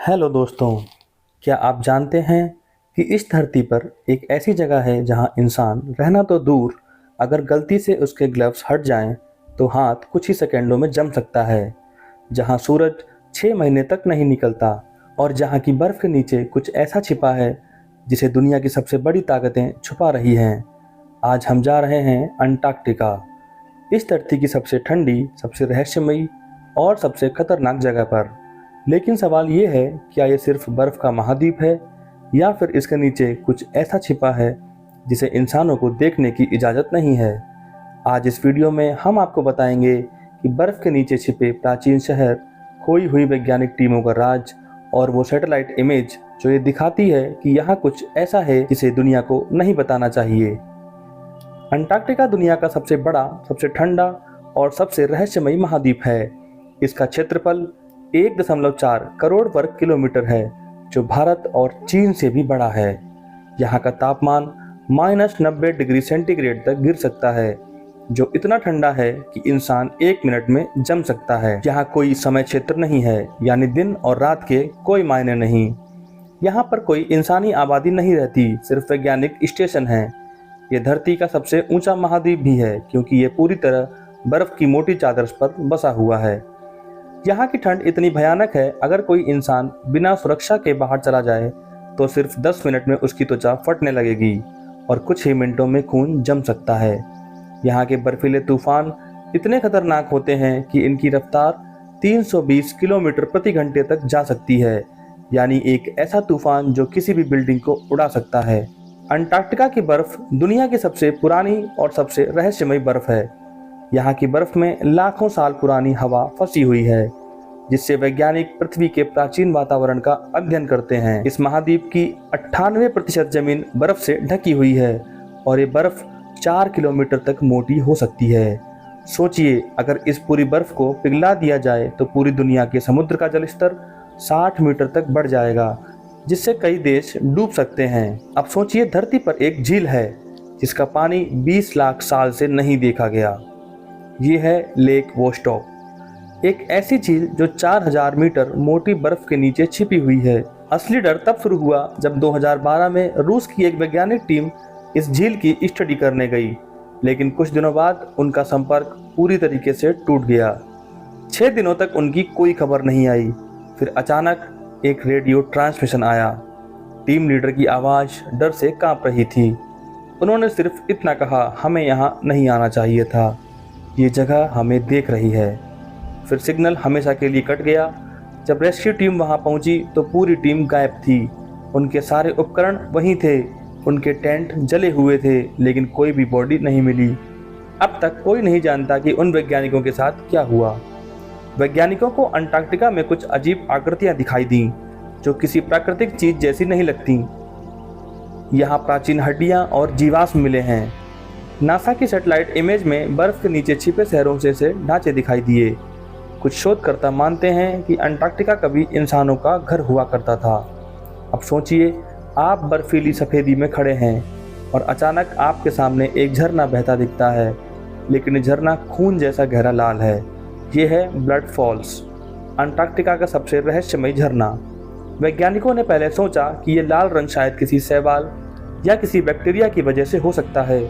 Hello दोस्तों, क्या आप जानते हैं कि इस धरती पर एक ऐसी जगह है जहां इंसान रहना तो दूर, अगर गलती से उसके ग्लव्स हट जाएं तो हाथ कुछ ही सेकंडों में जम सकता है। जहां सूरज 6 महीने तक नहीं निकलता और जहां की बर्फ के नीचे कुछ ऐसा छिपा है जिसे दुनिया की सबसे बड़ी ताकतें छुपा रही हैं। आज हम जा रहे हैं अंटार्कटिका, इस धरती की सबसे ठंडी, सबसे रहस्यमयी और सबसे खतरनाक जगह पर। लेकिन सवाल ये है, क्या ये सिर्फ बर्फ का महाद्वीप है या फिर इसके नीचे कुछ ऐसा छिपा है जिसे इंसानों को देखने की इजाज़त नहीं है। आज इस वीडियो में हम आपको बताएंगे कि बर्फ के नीचे छिपे प्राचीन शहर, खोई हुई वैज्ञानिक टीमों का राज और वो सैटेलाइट इमेज जो ये दिखाती है कि यहाँ कुछ ऐसा है जिसे दुनिया को नहीं बताना चाहिए। अंटार्कटिका दुनिया का सबसे बड़ा, सबसे ठंडा और सबसे रहस्यमयी महाद्वीप है। इसका क्षेत्रफल 1.4 करोड़ वर्ग किलोमीटर है, जो भारत और चीन से भी बड़ा है। यहाँ का तापमान -90 डिग्री सेंटीग्रेड तक गिर सकता है, जो इतना ठंडा है कि इंसान 1 मिनट में जम सकता है। यहाँ कोई समय क्षेत्र नहीं है, यानी दिन और रात के कोई मायने नहीं। यहाँ पर कोई इंसानी आबादी नहीं रहती, सिर्फ वैज्ञानिक स्टेशन हैं। ये धरती का सबसे ऊंचा महाद्वीप भी है, क्योंकि ये पूरी तरह बर्फ की मोटी चादर पर बसा हुआ है। यहाँ की ठंड इतनी भयानक है, अगर कोई इंसान बिना सुरक्षा के बाहर चला जाए तो सिर्फ 10 मिनट में उसकी त्वचा फटने लगेगी और कुछ ही मिनटों में खून जम सकता है। यहाँ के बर्फीले तूफान इतने खतरनाक होते हैं कि इनकी रफ्तार 320 किलोमीटर प्रति घंटे तक जा सकती है, यानी एक ऐसा तूफान जो किसी भी बिल्डिंग को उड़ा सकता है। अंटार्कटिका की बर्फ दुनिया की सबसे पुरानी और सबसे रहस्यमयी बर्फ है। यहाँ की बर्फ में लाखों साल पुरानी हवा फंसी हुई है, जिससे वैज्ञानिक पृथ्वी के प्राचीन वातावरण का अध्ययन करते हैं। इस महाद्वीप की 98% जमीन बर्फ से ढकी हुई है और ये बर्फ 4 किलोमीटर तक मोटी हो सकती है। सोचिए, अगर इस पूरी बर्फ को पिघला दिया जाए तो पूरी दुनिया के समुद्र का जलस्तर 60 मीटर तक बढ़ जाएगा, जिससे कई देश डूब सकते हैं। अब सोचिए, धरती पर एक झील है जिसका पानी 20 लाख साल से नहीं देखा गया। ये है लेक वोस्टॉक, एक ऐसी झील जो 4000 मीटर मोटी बर्फ के नीचे छिपी हुई है। असली डर तब शुरू हुआ जब 2012 में रूस की एक वैज्ञानिक टीम इस झील की स्टडी करने गई, लेकिन कुछ दिनों बाद उनका संपर्क पूरी तरीके से टूट गया। 6 दिनों तक उनकी कोई खबर नहीं आई। फिर अचानक एक रेडियो ट्रांसमिशन आया। टीम लीडर की आवाज़ डर से कांप रही थी। उन्होंने सिर्फ इतना कहा, हमें यहाँ नहीं आना चाहिए था, ये जगह हमें देख रही है। फिर सिग्नल हमेशा के लिए कट गया। जब रेस्क्यू टीम वहां पहुंची तो पूरी टीम गायब थी। उनके सारे उपकरण वहीं थे, उनके टेंट जले हुए थे, लेकिन कोई भी बॉडी नहीं मिली। अब तक कोई नहीं जानता कि उन वैज्ञानिकों के साथ क्या हुआ। वैज्ञानिकों को अंटार्कटिका में कुछ अजीब आकृतियां दिखाई दी, जो किसी प्राकृतिक चीज जैसी नहीं लगती। यहाँ प्राचीन हड्डियाँ और जीवाश्म मिले हैं। नासा की सैटेलाइट इमेज में बर्फ के नीचे छिपे शहरों से ढांचे दिखाई दिए। कुछ शोधकर्ता मानते हैं कि अंटार्कटिका कभी इंसानों का घर हुआ करता था। अब सोचिए, आप बर्फीली सफ़ेदी में खड़े हैं और अचानक आपके सामने एक झरना बहता दिखता है, लेकिन ये झरना खून जैसा गहरा लाल है। ये है ब्लड फॉल्स, अंटार्कटिका का सबसे रहस्यमयी झरना। वैज्ञानिकों ने पहले सोचा कि ये लाल रंग शायद किसी शैवाल या किसी बैक्टीरिया की वजह से हो सकता है,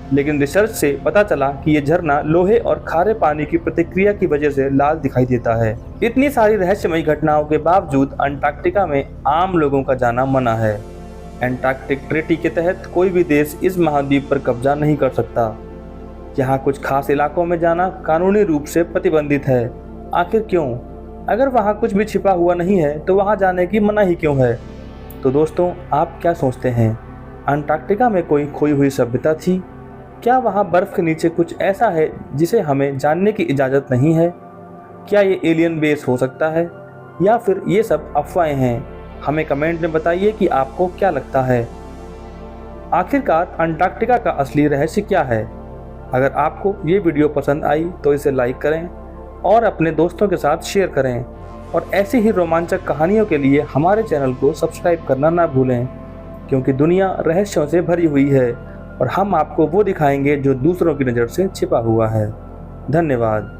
लेकिन रिसर्च से पता चला कि ये झरना लोहे और खारे पानी की प्रतिक्रिया की वजह से लाल दिखाई देता है। इतनी सारी रहस्यमयी घटनाओं के बावजूद अंटार्कटिका में आम लोगों का जाना मना है। एंटार्क्टिक ट्रीटी के तहत कोई भी देश इस महाद्वीप पर कब्जा नहीं कर सकता। यहाँ कुछ खास इलाकों में जाना कानूनी रूप से प्रतिबंधित है। आखिर क्यों? अगर वहाँ कुछ भी छिपा हुआ नहीं है तो वहाँ जाने की मनाही क्यों है? तो दोस्तों, आप क्या सोचते हैं? अंटार्कटिका में कोई खोई हुई सभ्यता थी? क्या वहाँ बर्फ के नीचे कुछ ऐसा है जिसे हमें जानने की इजाज़त नहीं है? क्या ये एलियन बेस हो सकता है या फिर ये सब अफवाहें हैं? हमें कमेंट में बताइए कि आपको क्या लगता है। आखिरकार अंटार्कटिका का असली रहस्य क्या है? अगर आपको ये वीडियो पसंद आई तो इसे लाइक करें और अपने दोस्तों के साथ शेयर करें, और ऐसी ही रोमांचक कहानियों के लिए हमारे चैनल को सब्सक्राइब करना ना भूलें, क्योंकि दुनिया रहस्यों से भरी हुई है और हम आपको वो दिखाएंगे जो दूसरों की नज़र से छिपा हुआ है। धन्यवाद।